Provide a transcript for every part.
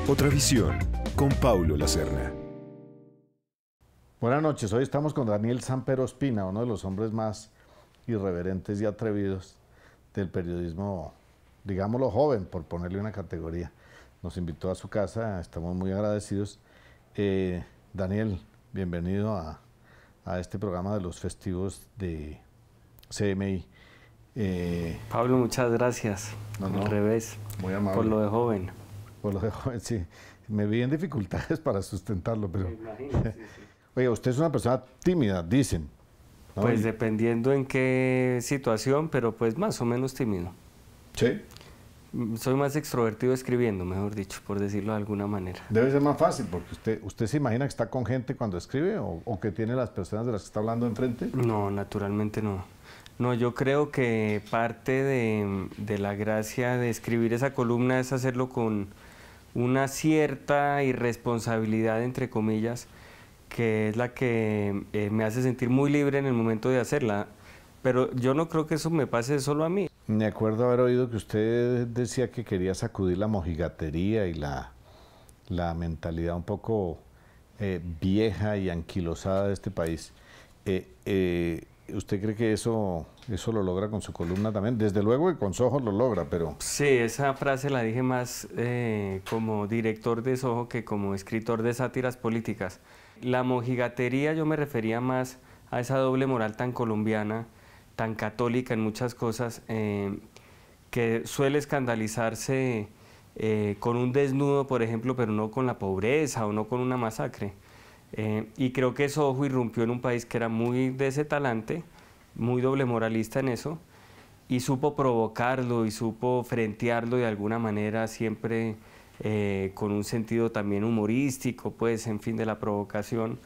Otra visión con Paulo Lacerna. Buenas noches, hoy estamos con Daniel Samper Ospina, uno de los hombres más irreverentes y atrevidos del periodismo, digámoslo joven, por ponerle una categoría. Nos invitó a su casa, estamos muy agradecidos. Daniel, bienvenido a este programa de los festivos de CMI. Pablo, muchas gracias. Al revés, muy amable. por lo de joven. Por lo de joven, sí. Me vi en dificultades para sustentarlo, pero... Imagínate, sí. Oiga, usted es una persona tímida, dicen, ¿no? Pues dependiendo en qué situación, pero pues más o menos tímido. Sí. Soy más extrovertido escribiendo, mejor dicho, por decirlo de alguna manera. Debe ser más fácil, porque usted se imagina que está con gente cuando escribe o que tiene las personas de las que está hablando enfrente. No, naturalmente no. No, yo creo que parte de la gracia de escribir esa columna es hacerlo con una cierta irresponsabilidad, entre comillas, que es la que me hace sentir muy libre en el momento de hacerla. Pero yo no creo que eso me pase solo a mí. Me acuerdo haber oído que usted decía que quería sacudir la mojigatería y la mentalidad un poco vieja y anquilosada de este país. ¿Usted cree que eso lo logra con su columna también? Desde luego que con Soho lo logra, pero... Sí, esa frase la dije más como director de Soho que como escritor de sátiras políticas. La mojigatería yo me refería más a esa doble moral tan colombiana, tan católica en muchas cosas, que suele escandalizarse con un desnudo, por ejemplo, pero no con la pobreza o no con una masacre. Y creo que Soho irrumpió en un país que era muy de ese talante, muy doble moralista en eso, y supo provocarlo y supo frentearlo de alguna manera, siempre con un sentido también humorístico, pues, en fin, de la provocación,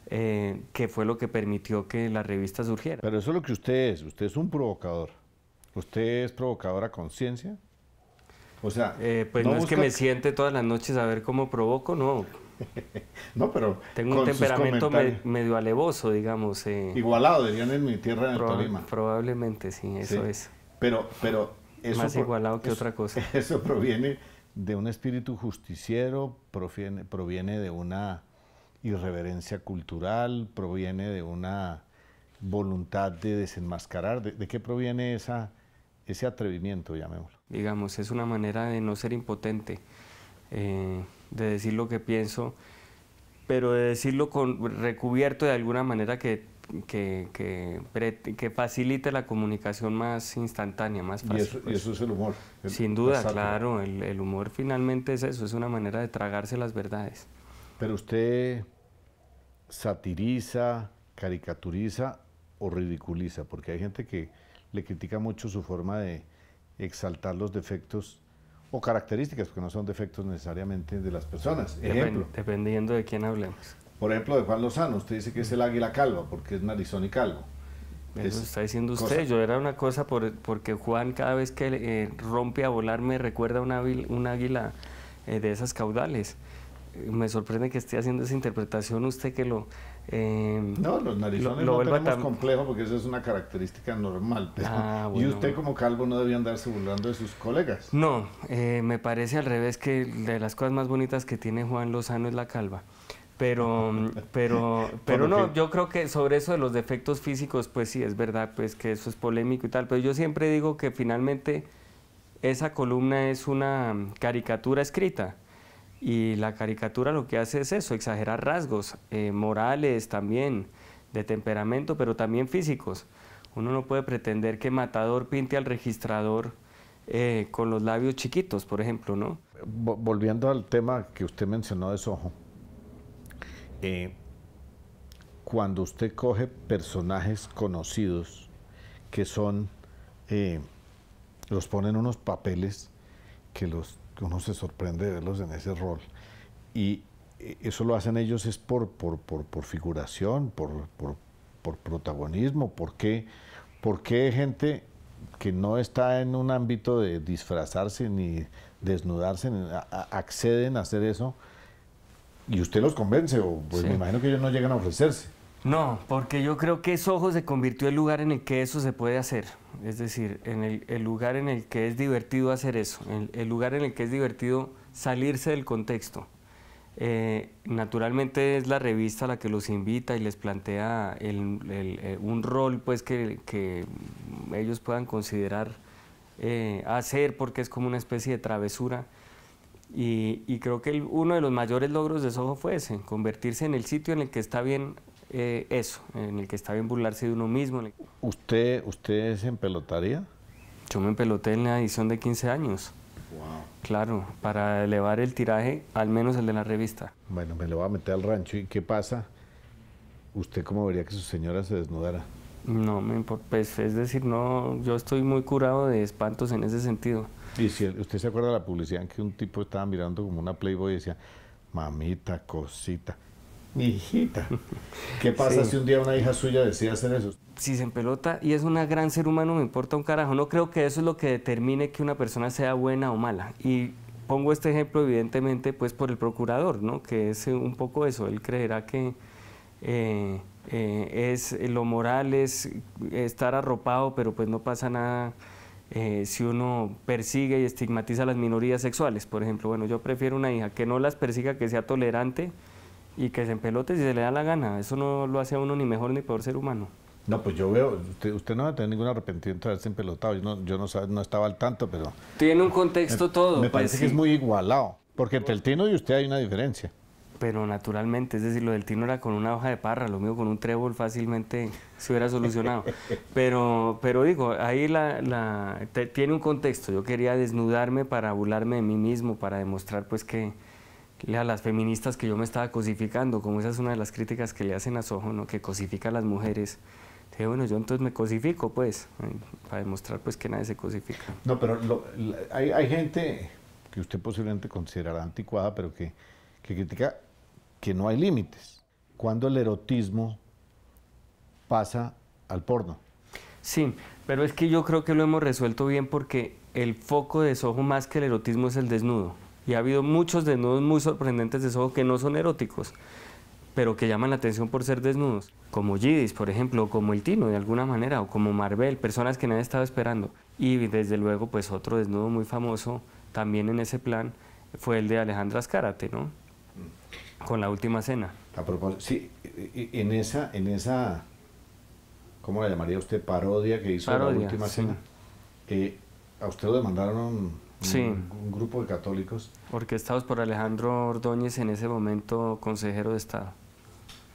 que fue lo que permitió que la revista surgiera. Pero eso es lo que usted es un provocador. ¿Usted es provocador a conciencia? O sea, pues no es que me siente todas las noches a ver cómo provoco, no. No, pero tengo un temperamento medio alevoso, digamos. Igualado, dirían en mi tierra, en el Tolima. Probablemente, sí, eso es. Pero eso más igualado que otra cosa. Eso proviene de un espíritu justiciero, proviene de una irreverencia cultural, proviene de una voluntad de desenmascarar. ¿De qué proviene ese atrevimiento, llamémoslo? Digamos, es una manera de no ser impotente, de decir lo que pienso, pero de decirlo recubierto de alguna manera que facilite la comunicación más instantánea, más fácil. Y eso es el humor. Sin duda, claro, el humor finalmente es eso, es una manera de tragarse las verdades. Pero usted satiriza, caricaturiza o ridiculiza, porque hay gente que le critica mucho su forma de exaltar los defectos o características, porque no son defectos necesariamente de las personas. Ejemplo, dependiendo de quién hablemos. Por ejemplo, de Juan Lozano, usted dice que es el águila calva, porque es narizón y calvo. Eso está diciendo usted, yo era una cosa porque Juan cada vez que rompe a volar me recuerda un águila de esas caudales. Me sorprende que esté haciendo esa interpretación usted que lo... no, los narizones no tenemos complejo porque esa es una característica normal. Bueno. Y usted como calvo no debía andarse burlando de sus colegas. No, me parece al revés que de las cosas más bonitas que tiene Juan Lozano es la calva. Pero no, yo creo que sobre eso de los defectos físicos, pues sí, es verdad pues que eso es polémico y tal, pero yo siempre digo que finalmente esa columna es una caricatura escrita. Y la caricatura lo que hace es eso, exagerar rasgos morales también, de temperamento, pero también físicos. Uno no puede pretender que Matador pinte al registrador con los labios chiquitos, por ejemplo, ¿no? Volviendo al tema que usted mencionó de Soho, cuando usted coge personajes conocidos que son, los pone en unos papeles que uno se sorprende de verlos en ese rol, y eso lo hacen ellos es por figuración, por protagonismo. ¿Por qué gente que no está en un ámbito de disfrazarse ni desnudarse acceden a hacer eso y usted los convence? O pues sí, me imagino que ellos no llegan a ofrecerse. No, porque yo creo que Soho se convirtió en el lugar en el que eso se puede hacer. Es decir, en el lugar en el que es divertido hacer eso, el lugar en el que es divertido salirse del contexto. Naturalmente es la revista la que los invita y les plantea un rol pues, que ellos puedan considerar hacer, porque es como una especie de travesura. Y creo que uno de los mayores logros de Soho fue ese, convertirse en el sitio en el que está bien eso, en el que está bien burlarse de uno mismo. ¿Usted se empelotaría? Yo me empeloté en la edición de 15 años. Wow. Claro, para elevar el tiraje, al menos el de la revista. Bueno, me lo voy a meter al rancho. ¿Y qué pasa? ¿Usted cómo vería que su señora se desnudara? No me importa, pues, es decir, no, yo estoy muy curado de espantos en ese sentido. Y si usted se acuerda de la publicidad en que un tipo estaba mirando como una Playboy y decía, mamita, cosita, hijita. ¿Qué pasa Sí. si un día una hija suya decide hacer eso? Si se empelota y es una gran ser humano, me importa un carajo. No creo que eso es lo que determine que una persona sea buena o mala. Y pongo este ejemplo evidentemente pues por el procurador, ¿no? Que es un poco eso. Él creerá que lo moral es estar arropado, pero pues no pasa nada si uno persigue y estigmatiza a las minorías sexuales. Por ejemplo, bueno, yo prefiero una hija que no las persiga, que sea tolerante y que se empelote si se le da la gana. Eso no lo hace a uno ni mejor ni peor ser humano. No, pues yo veo, usted no va a tener ningún arrepentimiento de haberse empelotado. Yo no estaba al tanto, pero Tiene un contexto todo. me pues, parece que sí. es muy igualado. Porque entre el Tino y usted hay una diferencia. Pero naturalmente, es decir, lo del Tino era con una hoja de parra, lo mío con un trébol fácilmente se hubiera solucionado. Pero digo, ahí tiene un contexto. Yo quería desnudarme para burlarme de mí mismo, para demostrar pues que a las feministas que yo me estaba cosificando, como esa es una de las críticas que le hacen a Soho, ¿no? Que cosifica a las mujeres. Dije, bueno, yo entonces me cosifico, pues, para demostrar pues que nadie se cosifica. No, pero hay gente que usted posiblemente considerará anticuada, pero que critica que no hay límites. Cuando el erotismo pasa al porno. Sí, pero es que yo creo que lo hemos resuelto bien porque el foco de Soho más que el erotismo es el desnudo. Y ha habido muchos desnudos muy sorprendentes de Soho que no son eróticos, pero que llaman la atención por ser desnudos. Como Yidis, por ejemplo, o como el Tino de alguna manera, o como Marvel, personas que nadie estaba esperando. Y desde luego, pues otro desnudo muy famoso también en ese plan fue el de Alejandra Azcárate, ¿no? Con La Última Cena. A propósito, sí, en esa, ¿cómo la llamaría usted? Parodia que hizo Parodia, La Última sí. Cena. A usted lo demandaron Sí. un grupo de católicos. Orquestados por Alejandro Ordóñez, en ese momento consejero de Estado.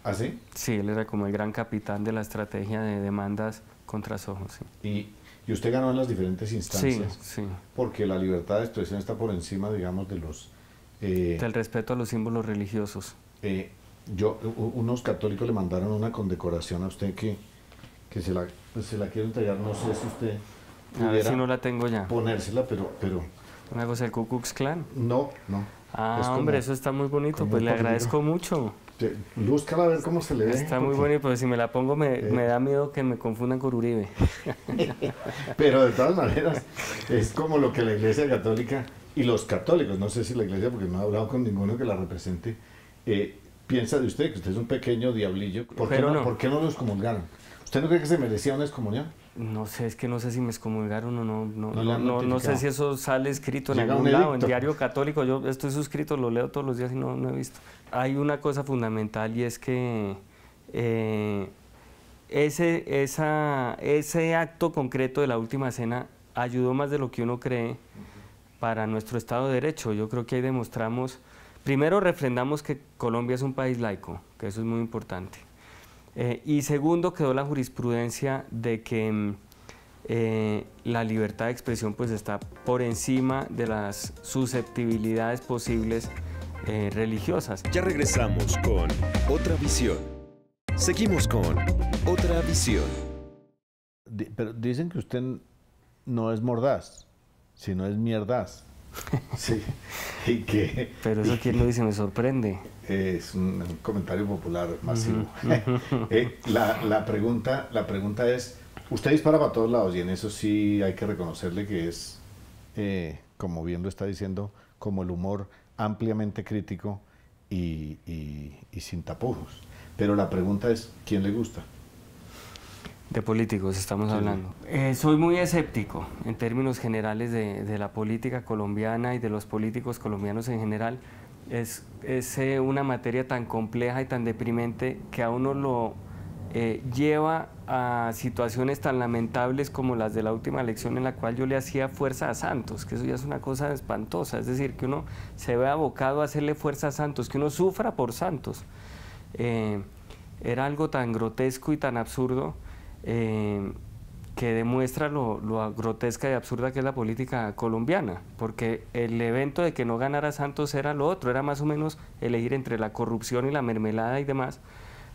¿Ah, sí? Sí, él era como el gran capitán de la estrategia de demandas contra Soho, sí. Y usted ganó en las diferentes Sí, instancias. sí. Porque la libertad de expresión está por encima, digamos, de los... Del respeto a los símbolos religiosos. Unos católicos le mandaron una condecoración a usted que se la quiero entregar. No sé si usted A ver si pudiera no la tengo ya. ponérsela, pero Una cosa del Ku Klux Klan. no. Ah, Es como- hombre, eso está muy bonito, como pues un le poquitito. agradezco mucho. Lúzcala a ver cómo se le ve. Está muy porque- bonito, pero si me la pongo me da miedo que me confundan con Uribe. Pero de todas maneras, es como lo que la Iglesia Católica y los católicos, no sé si la Iglesia, porque no he hablado con ninguno que la represente, piensa de usted, que usted es un pequeño diablillo. ¿Por qué Pero no, no. ¿por qué no lo excomulgaron? ¿Usted no cree que se merecía una excomunión? No sé, es que no sé si me excomulgaron o no. No le han No sé notificado. si eso sale escrito en Llega algún un lado, en edicto. Diario Católico. Yo estoy suscrito, lo leo todos los días y no he visto. Hay una cosa fundamental y es que ese acto concreto de La Última Cena ayudó más de lo que uno cree para nuestro Estado de Derecho. Yo creo que ahí demostramos, primero refrendamos que Colombia es un país laico, que eso es muy importante. Y segundo, quedó la jurisprudencia de que la libertad de expresión pues está por encima de las susceptibilidades posibles religiosas. Ya regresamos con Otra Visión. Seguimos con Otra Visión. Pero dicen que usted no es mordaz, sino es mierdaz. Sí. Y que Pero eso quién lo dice, me sorprende. es un comentario popular masivo. La pregunta es, usted dispara para todos lados y en eso sí hay que reconocerle que es, como bien lo está diciendo, como el humor ampliamente crítico y sin tapujos. Pero la pregunta es, ¿quién le gusta? De políticos estamos Sí. hablando. Soy muy escéptico en términos generales de la política colombiana y de los políticos colombianos en general. Es una materia tan compleja y tan deprimente que a uno lo lleva a situaciones tan lamentables como las de la última elección en la cual yo le hacía fuerza a Santos, que eso ya es una cosa espantosa, es decir, que uno se ve abocado a hacerle fuerza a Santos, que uno sufra por Santos. Era algo tan grotesco y tan absurdo que demuestra lo grotesca y absurda que es la política colombiana, porque el evento de que no ganara Santos era lo otro, era más o menos elegir entre la corrupción y la mermelada y demás,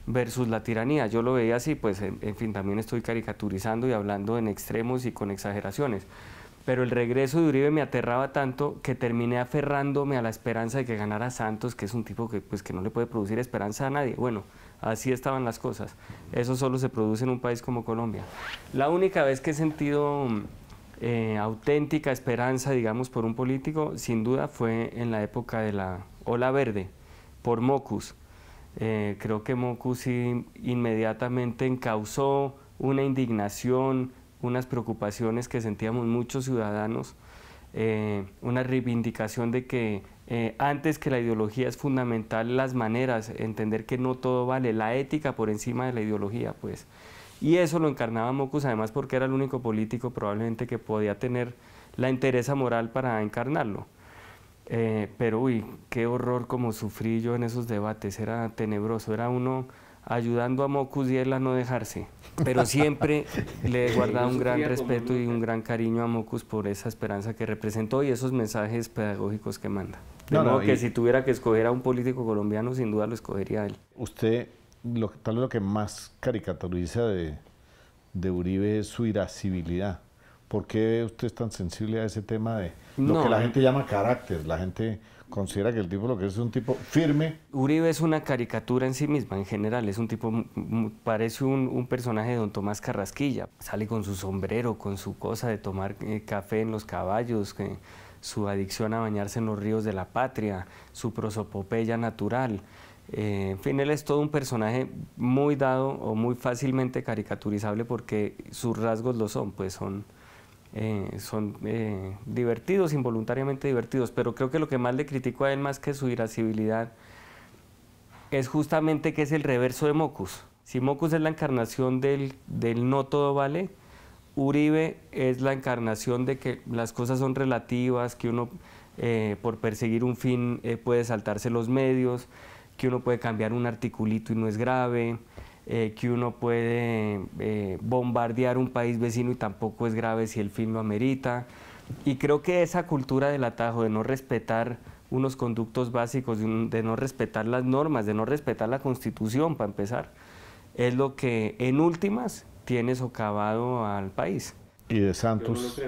versus la tiranía. Yo lo veía así, pues en fin, también estoy caricaturizando y hablando en extremos y con exageraciones, pero el regreso de Uribe me aterraba tanto que terminé aferrándome a la esperanza de que ganara Santos, que es un tipo que, pues, que no le puede producir esperanza a nadie. Bueno, así estaban las cosas. Eso solo se produce en un país como Colombia. La única vez que he sentido auténtica esperanza, digamos, por un político, sin duda fue en la época de la Ola Verde, por Mockus. Creo que Mockus inmediatamente encauzó una indignación, unas preocupaciones que sentíamos muchos ciudadanos, una reivindicación de que antes que la ideología es fundamental las maneras, entender que no todo vale, la ética por encima de la ideología, pues. Y eso lo encarnaba Mockus, además porque era el único político probablemente que podía tener la entereza moral para encarnarlo. Pero uy, qué horror como sufrí yo en esos debates, era tenebroso, era uno ayudando a Mockus y él a no dejarse. Pero siempre le he guardado un gran respeto y un gran cariño a Mockus por esa esperanza que representó y esos mensajes pedagógicos que manda. De modo que si tuviera que escoger a un político colombiano, sin duda lo escogería a él. Usted, tal vez lo que más caricaturiza de Uribe es su irascibilidad. ¿Por qué usted es tan sensible a ese tema de lo que la gente llama carácter? La gente considera que el tipo lo que es un tipo firme. Uribe es una caricatura en sí misma, en general. Es un tipo, parece un personaje de don Tomás Carrasquilla. Sale con su sombrero, con su cosa de tomar café en los caballos, su adicción a bañarse en los ríos de la patria, su prosopopeya natural. En fin, él es todo un personaje muy dado o muy fácilmente caricaturizable porque sus rasgos lo son, pues son divertidos, involuntariamente divertidos, pero creo que lo que más le critico a él, más que su irascibilidad, es justamente que es el reverso de Mockus. Si Mockus es la encarnación del no todo vale, Uribe es la encarnación de que las cosas son relativas, que uno por perseguir un fin puede saltarse los medios, que uno puede cambiar un articulito y no es grave, que uno puede bombardear un país vecino y tampoco es grave si el fin lo amerita. Y creo que esa cultura del atajo, de no respetar unos conductos básicos, de no respetar las normas, de no respetar la Constitución, para empezar, es lo que en últimas tiene socavado al país. ¿Y de Santos,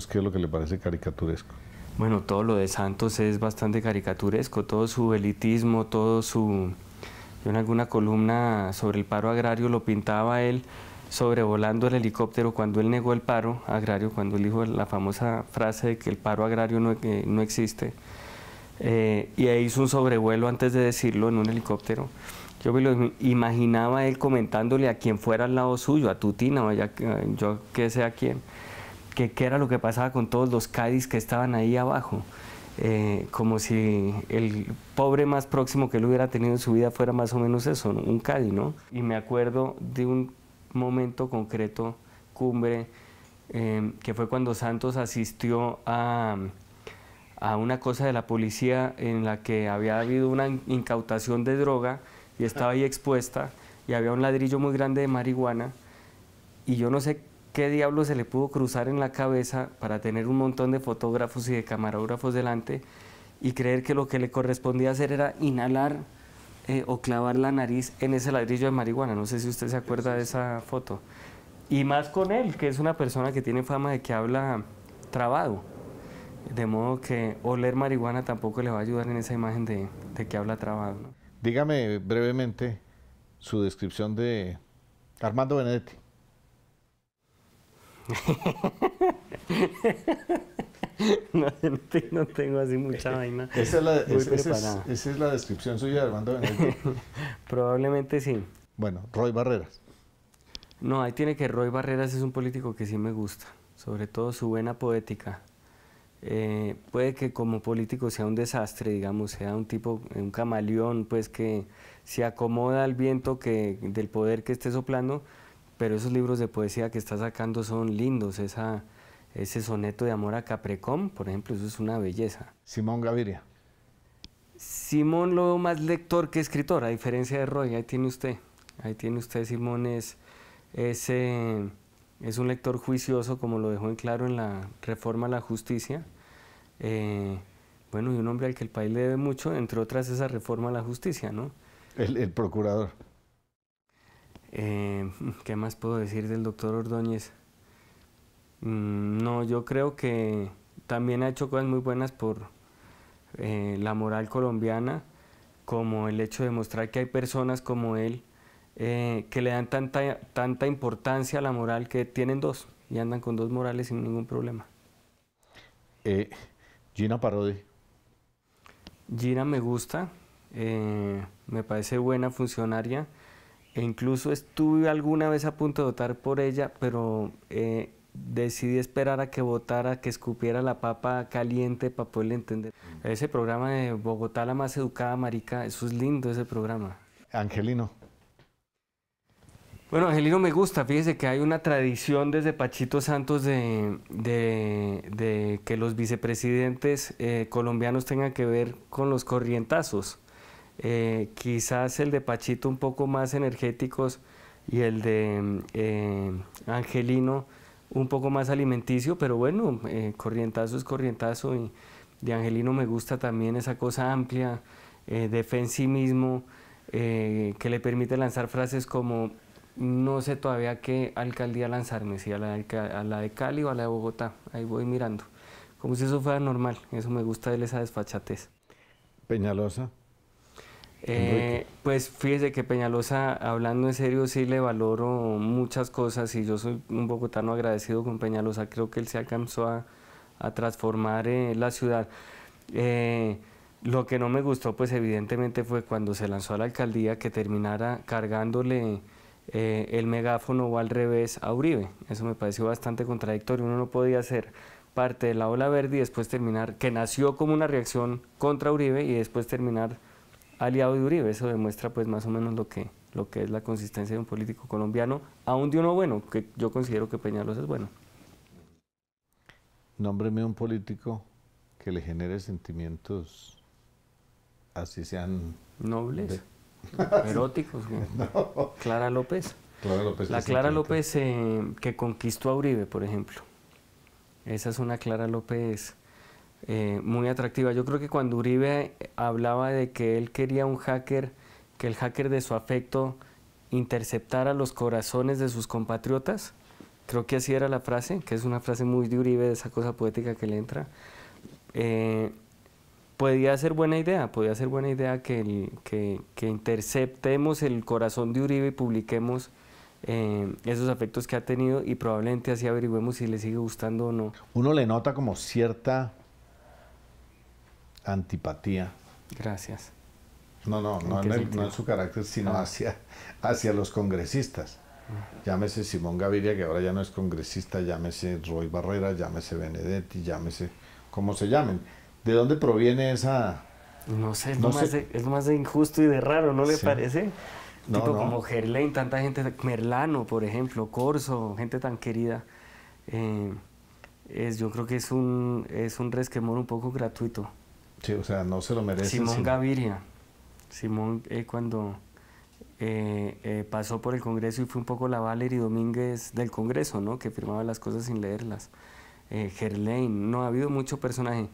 ¿qué es lo que le parece caricaturesco? Bueno, todo lo de Santos es bastante caricaturesco, todo su elitismo, todo su... Yo en alguna columna sobre el paro agrario lo pintaba él sobrevolando el helicóptero cuando él negó el paro agrario, cuando él dijo la famosa frase de que el paro agrario no existe. Y ahí hizo un sobrevuelo antes de decirlo en un helicóptero. Yo me lo imaginaba él comentándole a quien fuera al lado suyo, a Tutina o yo que sé a quién, que qué era lo que pasaba con todos los cadis que estaban ahí abajo. Como si el pobre más próximo que él hubiera tenido en su vida fuera más o menos eso, ¿no? Un Cádiz, ¿no? Y me acuerdo de un momento concreto, cumbre, que fue cuando Santos asistió a una cosa de la policía en la que había habido una incautación de droga y estaba ahí expuesta y había un ladrillo muy grande de marihuana y yo no sé qué diablo se le pudo cruzar en la cabeza para tener un montón de fotógrafos y de camarógrafos delante y creer que lo que le correspondía hacer era inhalar o clavar la nariz en ese ladrillo de marihuana. No sé si usted se acuerda de esa foto. Y más con él, que es una persona que tiene fama de que habla trabado. De modo que oler marihuana tampoco le va a ayudar en esa imagen de que habla trabado, ¿no? Dígame brevemente su descripción de Armando Benedetti. No, yo no tengo así mucha vaina. Esa es la descripción suya de Armando Benedetti. Probablemente sí. Bueno, Roy Barreras. No, ahí tiene que Roy Barreras es un político que sí me gusta, sobre todo su vena poética. Puede que como político sea un desastre, digamos, sea un tipo, un camaleón, pues que se acomoda al viento del poder que esté soplando, pero esos libros de poesía que está sacando son lindos, ese soneto de amor a Caprecom, por ejemplo, eso es una belleza. Simón Gaviria. Simón lo veo más lector que escritor, a diferencia de Roy, ahí tiene usted, Simón es un lector juicioso, como lo dejó en claro en la reforma a la justicia. Bueno, y un hombre al que el país le debe mucho, entre otras esa reforma a la justicia, ¿no? El procurador. ¿Qué más puedo decir del doctor Ordóñez? No, yo creo que también ha hecho cosas muy buenas por la moral colombiana, como el hecho de mostrar que hay personas como él que le dan tanta importancia a la moral que tienen dos y andan con dos morales sin ningún problema. Gina Parodi. Gina me gusta, me parece buena funcionaria e incluso estuve alguna vez a punto de votar por ella, pero decidí esperar a que votara, que escupiera la papa caliente para poderle entender. Ese programa de Bogotá la más educada, marica, eso es lindo ese programa. Angelino. Bueno, Angelino me gusta, fíjese que hay una tradición desde Pachito Santos de que los vicepresidentes colombianos tengan que ver con los corrientazos. Quizás el de Pachito un poco más energéticos y el de Angelino un poco más alimenticio, pero bueno, corrientazo es corrientazo y de Angelino me gusta también esa cosa amplia de fe en sí mismo que le permite lanzar frases como no sé todavía qué alcaldía lanzarme, si a la de Cali o a la de Bogotá, ahí voy mirando, como si eso fuera normal, eso me gusta de él, esa desfachatez. Peñalosa. Pues fíjese que Peñalosa, hablando en serio, sí le valoro muchas cosas y yo soy un bogotano agradecido con Peñalosa, creo que él se alcanzó a transformar la ciudad. Lo que no me gustó, pues evidentemente fue cuando se lanzó a la alcaldía que terminara cargándole el megáfono o al revés a Uribe. Eso me pareció bastante contradictorio. Uno no podía ser parte de la ola verde y después terminar, que nació como una reacción contra Uribe y después terminar aliado de Uribe. Eso demuestra pues más o menos lo que es la consistencia de un político colombiano, aún de uno bueno, que yo considero que Peñalosa es bueno. Nómbreme un político que le genere sentimientos así sean nobles, eróticos. No. Clara López. Clara López. La Clara López que conquistó a Uribe, por ejemplo. Esa es una Clara López muy atractiva. Yo creo que cuando Uribe hablaba de que él quería un hacker, que el hacker de su afecto interceptara los corazones de sus compatriotas, creo que así era la frase, que es una frase muy de Uribe, de esa cosa poética que le entra. Podía ser buena idea que interceptemos el corazón de Uribe y publiquemos esos afectos que ha tenido y probablemente así averigüemos si le sigue gustando o no. Uno le nota como cierta antipatía. Gracias. No en su carácter, sino hacia los congresistas. Llámese Simón Gaviria, que ahora ya no es congresista, llámese Roy Barreras, llámese Benedetti, llámese como se llamen. ¿De dónde proviene esa...? No sé, es lo más de injusto y de raro, ¿no le parece? No, tipo como Gerlain, tanta gente, Merlano, por ejemplo, Corso, gente tan querida. Yo creo que es un resquemor un poco gratuito. Sí, o sea, no se lo merece. Simón Gaviria. Simón cuando pasó por el Congreso y fue un poco la Valery Domínguez del Congreso, ¿no? Que firmaba las cosas sin leerlas. Gerlain, no, ha habido mucho personaje.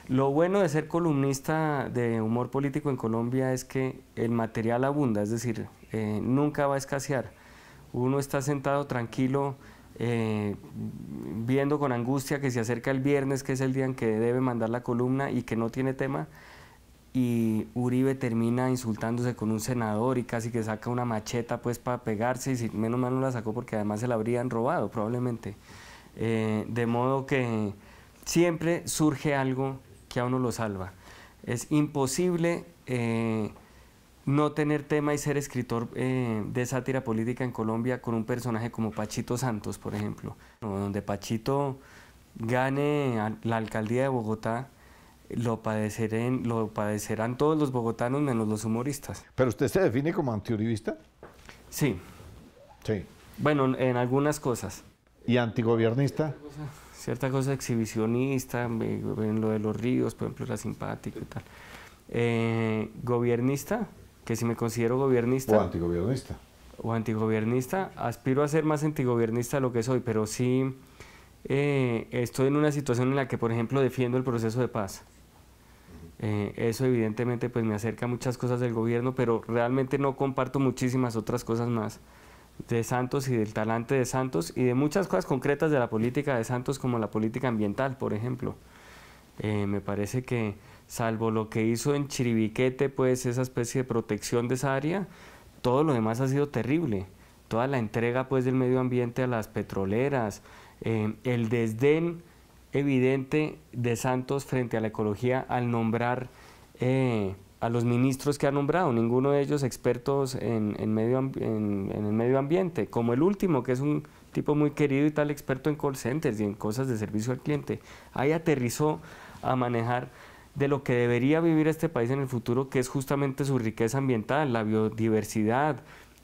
Lo bueno de ser columnista de humor político en Colombia es que el material abunda, es decir, nunca va a escasear. Uno está sentado tranquilo, viendo con angustia que se acerca el viernes, que es el día en que debe mandar la columna y que no tiene tema, y Uribe termina insultándose con un senador y casi que saca una macheta pues para pegarse, y menos mal no la sacó porque además se la habrían robado probablemente. De modo que siempre surge algo que a uno lo salva. Es imposible no tener tema y ser escritor de sátira política en Colombia con un personaje como Pachito Santos, por ejemplo, donde Pachito gane la alcaldía de Bogotá, lo padecerán todos los bogotanos menos los humoristas. ¿Pero usted se define como antiuribista? Sí. Sí. Bueno, en algunas cosas. ¿Y antigobiernista? Cierta cosa exhibicionista, en lo de los ríos, por ejemplo, era simpático y tal. Gobernista, que si me considero gobernista... ¿O antigobiernista? O antigobiernista, aspiro a ser más antigobiernista de lo que soy, pero sí estoy en una situación en la que, por ejemplo, defiendo el proceso de paz. Eso evidentemente pues me acerca a muchas cosas del gobierno, pero realmente no comparto muchísimas otras cosas más de Santos y del talante de Santos y de muchas cosas concretas de la política de Santos, como la política ambiental, por ejemplo. Me parece que, salvo lo que hizo en Chiribiquete, pues esa especie de protección de esa área, todo lo demás ha sido terrible. Toda la entrega pues del medio ambiente a las petroleras, el desdén evidente de Santos frente a la ecología al nombrar a los ministros que ha nombrado, ninguno de ellos expertos en el medio ambiente, como el último, que es un tipo muy querido y tal, experto en call centers y en cosas de servicio al cliente. Ahí aterrizó a manejar de lo que debería vivir este país en el futuro, que es justamente su riqueza ambiental, la biodiversidad,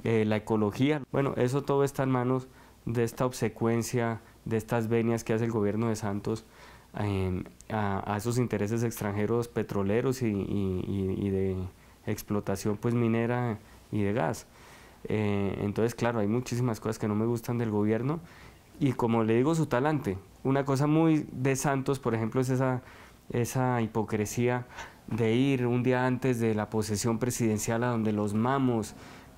la ecología. Bueno, eso todo está en manos de esta obsecuencia, de estas venias que hace el gobierno de Santos a esos intereses extranjeros petroleros y de explotación pues minera y de gas. Entonces, claro, hay muchísimas cosas que no me gustan del gobierno y, como le digo, su talante. Una cosa muy de Santos, por ejemplo, es esa hipocresía de ir un día antes de la posesión presidencial a donde los mamos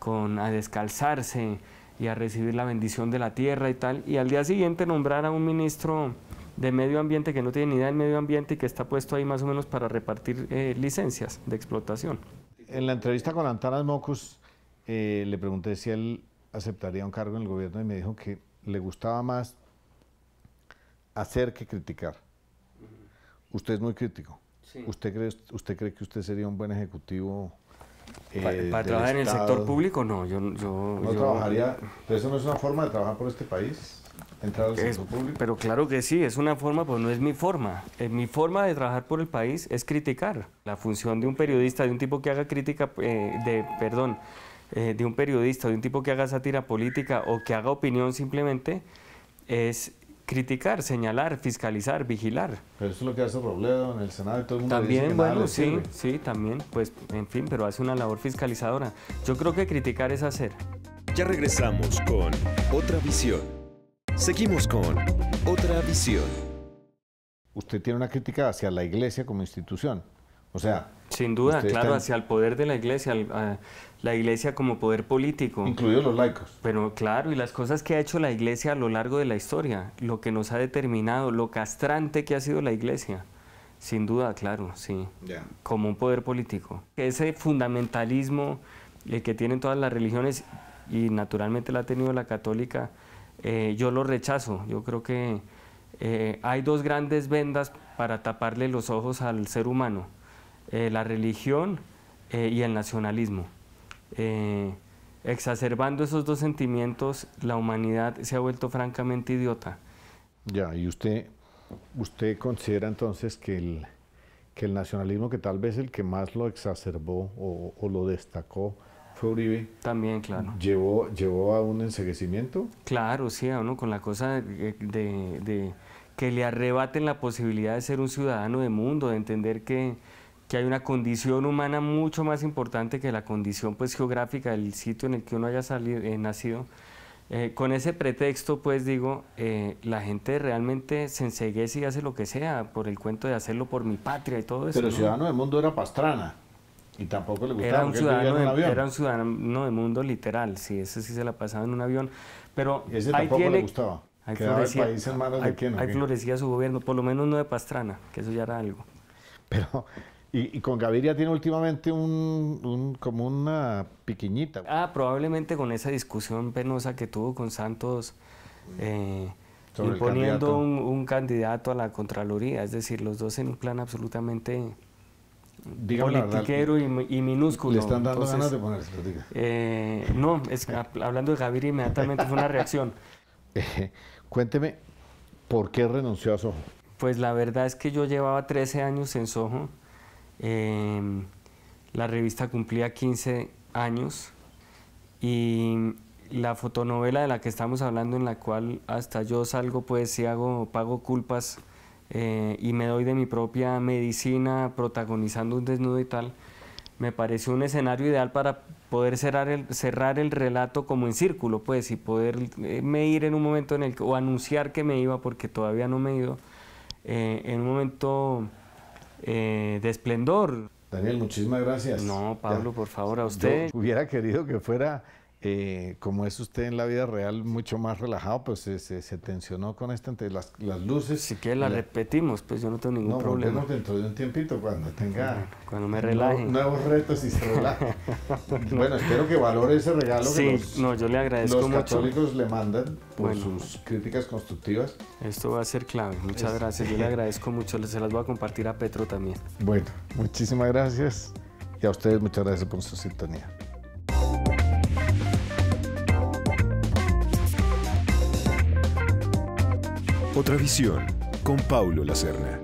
a descalzarse y a recibir la bendición de la tierra y tal, y al día siguiente nombrar a un ministro de medio ambiente que no tiene ni idea del medio ambiente y que está puesto ahí más o menos para repartir licencias de explotación. En la entrevista con Antanas Mocus le pregunté si él aceptaría un cargo en el gobierno y me dijo que le gustaba más hacer que criticar. Usted es muy crítico. Sí. ¿Usted cree que usted sería un buen ejecutivo? ¿Para trabajar en el sector público? No, ¿No trabajaría? ¿Pero eso no es una forma de trabajar por este país? ¿Entrar al sector público? Pero claro que sí, es una forma, pues no es mi forma. Mi forma de trabajar por el país es criticar. La función de un periodista, de un tipo que haga crítica, de un periodista, de un tipo que haga sátira política o que haga opinión simplemente, es criticar, señalar, fiscalizar, vigilar. Pero eso es lo que hace Robledo en el Senado y todo el mundo También, dice que nada bueno, le sirve. sí, también, pues, en fin, pero hace una labor fiscalizadora. Yo creo que criticar es hacer. Ya regresamos con Otra Visión. Seguimos con Otra Visión. Usted tiene una crítica hacia la Iglesia como institución. O sea... Sin duda, claro, hacia el poder de la Iglesia, la Iglesia como poder político. Incluidos los laicos. Pero claro, y las cosas que ha hecho la Iglesia a lo largo de la historia, lo que nos ha determinado, lo castrante que ha sido la Iglesia. Sin duda, claro, sí, como un poder político. Ese fundamentalismo que tienen todas las religiones, y naturalmente la ha tenido la católica, yo lo rechazo. Yo creo que hay dos grandes vendas para taparle los ojos al ser humano. La religión y el nacionalismo. Exacerbando esos dos sentimientos, la humanidad se ha vuelto francamente idiota. Ya, y usted considera entonces que el nacionalismo, que tal vez el que más lo exacerbó o lo destacó fue Uribe. También, claro. ¿Llevó a un enceguecimiento? Claro, sí, a uno con la cosa de que le arrebaten la posibilidad de ser un ciudadano de mundo, de entender que hay una condición humana mucho más importante que la condición pues geográfica del sitio en el que uno haya nacido. Con ese pretexto, pues digo, la gente realmente se enceguece y hace lo que sea por el cuento de hacerlo por mi patria y todo eso. Pero ¿no? ciudadano del mundo era Pastrana y tampoco le gustaba. Era un ciudadano de mundo literal, sí, ese sí se la pasaba en un avión. Pero ese tampoco le gustaba. Quedaba el país en manos de quién. Ahí florecía su gobierno, por lo menos no de Pastrana, que eso ya era algo. Pero... Y con Gaviria tiene últimamente como una piquiñita. Probablemente con esa discusión penosa que tuvo con Santos. Sobre el imponiendo candidato. un candidato a la Contraloría, es decir, los dos en un plan absolutamente Dígame la verdad, politiquero y minúsculo. le están dando Entonces, ganas de ponérselo, diga. no, hablando de Gaviria inmediatamente fue una reacción. Cuénteme, ¿por qué renunció a Soho? Pues la verdad es que yo llevaba 13 años en Soho, la revista cumplía 15 años y la fotonovela de la que estamos hablando, en la cual hasta yo salgo, pues sí pago culpas y me doy de mi propia medicina protagonizando un desnudo y tal, me pareció un escenario ideal para poder cerrar el relato como en círculo, pues, y poderme ir en un momento o anunciar que me iba, porque todavía no me he ido, en un momento de esplendor. Daniel, muchísimas gracias. No, Pablo, Ya. por favor, a usted. Yo hubiera querido que fuera, como es usted en la vida real, mucho más relajado, pues se tensionó con esto entre las luces. Si quiere la repetimos, pues yo no tengo ningún No, problema. volvemos dentro de un tiempito, cuando tenga Cuando me relaje. nuevos retos y se relaje. Bueno, espero que valore ese regalo que Sí, no, yo le agradezco los mucho. católicos le mandan por Bueno. sus críticas constructivas. Esto va a ser clave. Muchas gracias. Yo le agradezco mucho. Se las voy a compartir a Petro también. Bueno, muchísimas gracias y a ustedes muchas gracias por su sintonía. Otra visión con Paulo Lacerna.